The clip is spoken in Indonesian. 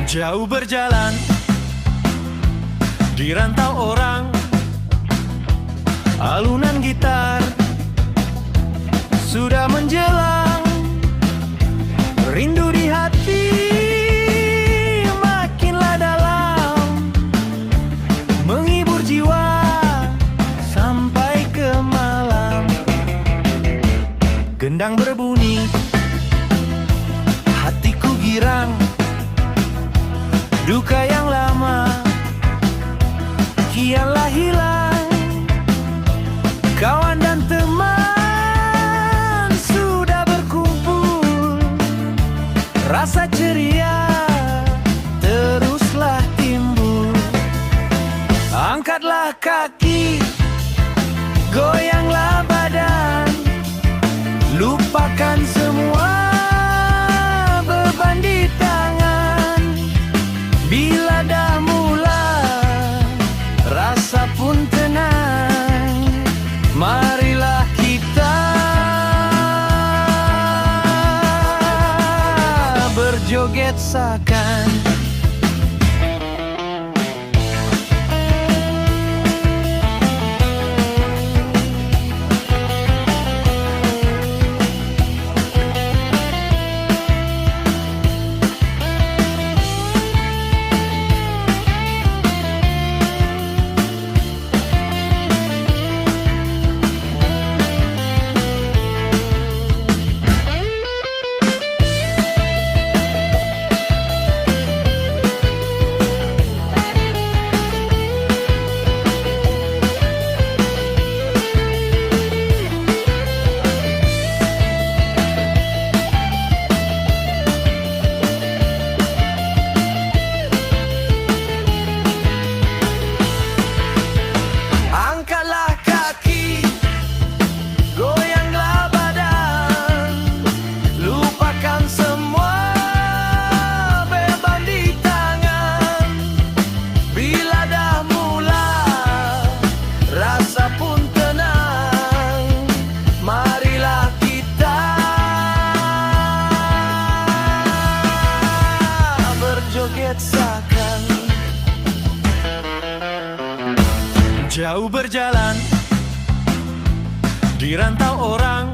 Jauh berjalan di rantau orang, alunan gitar sudah menjelang, rindu di hati makinlah dalam, menghibur jiwa sampai ke malam. Gendang berbunyi, hatiku girang, duka yang lama kianlah hilang. Kawan dan teman sudah berkumpul, rasa ceria teruslah timbul. Angkatlah kaki, goyanglah badan, lupakan semua beban di tangan. Bila dah mula, rasa pun tenang, marilah kita berjoget sakan. Jauh berjalan di rantau orang,